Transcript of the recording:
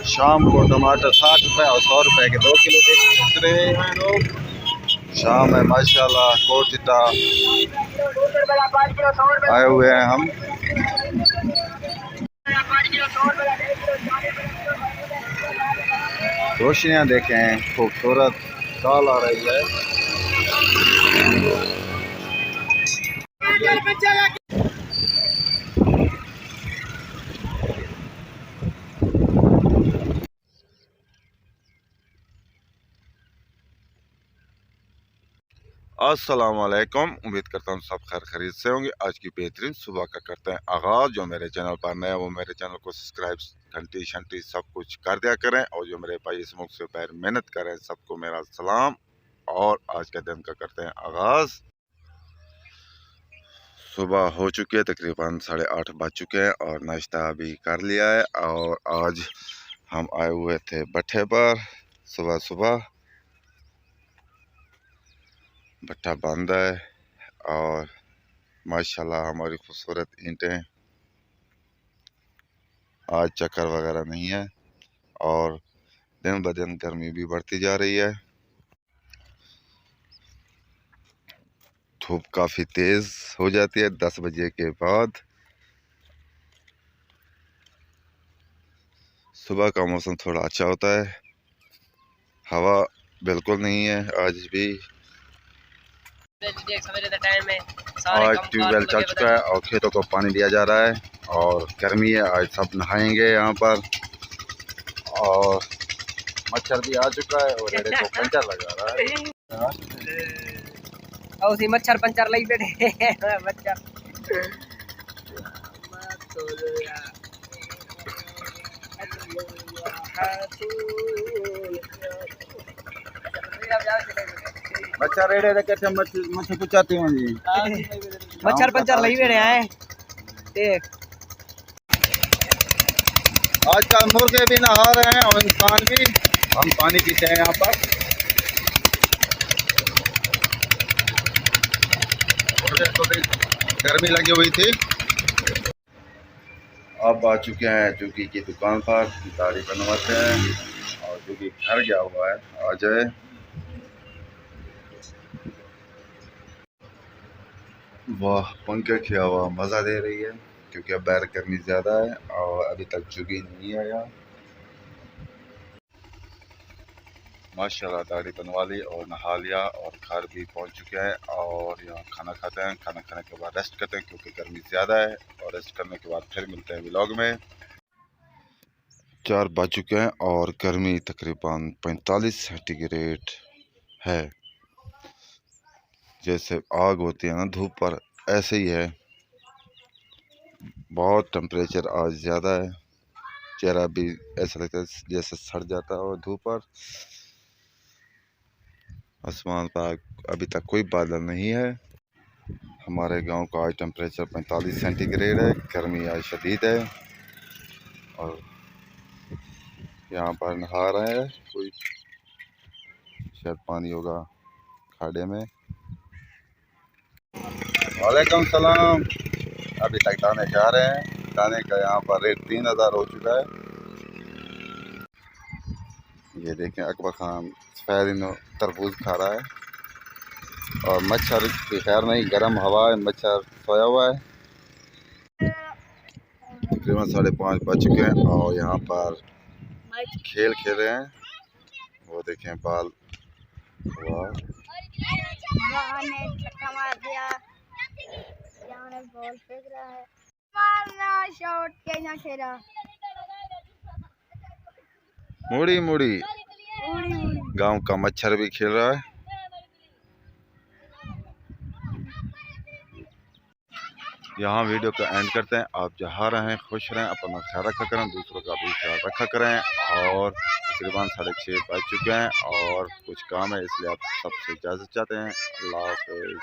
शाम को टमाटर 60 रुपए और 100 रुपए के 2 किलो बेच रहे हैं लोग। शाम में माशाल्लाह कोटिटा आए हुए हैं हम। रोशनियां देखें खूबसूरत साल आ रही है। अस्सलाम वालेकुम, उम्मीद करता हूँ सब खैर खरीद से होंगे। आज की बेहतरीन सुबह का करते हैं आगाज़। जो मेरे चैनल पर नए वो मेरे चैनल को सब्सक्राइब घंटी शंटी सब कुछ कर दिया करें, और जो मेरे भाई इस मुल्क से बाहर मेहनत करें सबको मेरा सलाम। और आज के दिन का करते हैं आगाज़। सुबह हो चुकी है, तकरीबन 8:30 बज चुके हैं और नाश्ता भी कर लिया है। और आज हम आए हुए थे भट्ठे पर। सुबह सुबह भट्ठा बंद है और माशाल्लाह हमारी खूबसूरत ईंटें, आज चक्कर वगैरह नहीं है और दिन ब दिन गर्मी भी बढ़ती जा रही है। धूप काफ़ी तेज़ हो जाती है 10 बजे के बाद। सुबह का मौसम थोड़ा अच्छा होता है, हवा बिल्कुल नहीं है आज भी। आज ट्यूबवेल चल चुका है और खेतों को पानी दिया जा रहा है और गर्मी है, आज सब नहाएंगे यहाँ पर। और मच्छर भी आ चुका है और रेड़े को पंचर लगा रहा है। और उसी मच्छर पंचर लगी बैठे मच्छर। मच्छर रेड़े रखे थे, मच्छर कुचाते हैं जी। मच्छर पंचर लगी बैठे हैं। देख आजकल मुर्गे भी नहा रहे हैं और इंसान भी। हम पानी पीते हैं यहाँ पर। तो भी गर्मी लगी हुई थी। अब आ चुके हैं चूकी की दुकान पर, दाढ़ी बनवाते हैं। और चूकी घर गया हुआ है, आ जाए। वाह, पंखे की हवा मज़ा दे रही है क्योंकि अब बाहर गर्मी ज़्यादा है और अभी तक चुगी नहीं आया। माशाल्लाह दाढ़ी बनवा ली और नहा लिया और घर भी पहुंच चुके हैं। और यहाँ खाना खाते हैं, खाना खाने के बाद रेस्ट करते हैं क्योंकि गर्मी ज़्यादा है। और रेस्ट करने के बाद फिर मिलते हैं व्लॉग में। 4 बज चुके हैं और गर्मी तकरीबन 45 सेंटीग्रेड है। जैसे आग होती है ना धूप पर, ऐसे ही है। बहुत टेम्परेचर आज ज़्यादा है। चेहरा भी ऐसा लगता है जैसे सड़ जाता है और धूप पर। आसमान पर अभी तक कोई बादल नहीं है। हमारे गांव का आज टेम्परेचर 45 सेंटीग्रेड है। गर्मी आज शदीद है और यहाँ पर नहा रहे हैं, कोई शायद पानी होगा खाड़े में। वालेकुम सलाम। अभी तक दाने जा रहे हैं। दाने का यहाँ पर रेट 3000 हो चुका है। ये देखें अकबर खान सफेद तरबूज खा रहा है और मच्छर की खैर नहीं, गर्म हवा है, मच्छर सोया हुआ है। तकरीबन 5:30 बज चुके हैं और यहाँ पर खेल खेल रहे हैं। वो देखें बाल। वाह, बॉल फेंक रहा है, मारना शॉट कैसा खेला। मुड़ी मुड़ी गांव का मच्छर भी खेल रहा है। यहाँ वीडियो को एंड करते हैं। आप जहाँ रहें खुश रहें, अपना ख्याल रखा करें, दूसरों का भी ख्याल रखा करें। और तकरीबन 6:30 बज चुके हैं और कुछ काम है इसलिए आप सबसे इजाज़त चाहते हैं। अल्लाह हाफ़िज़।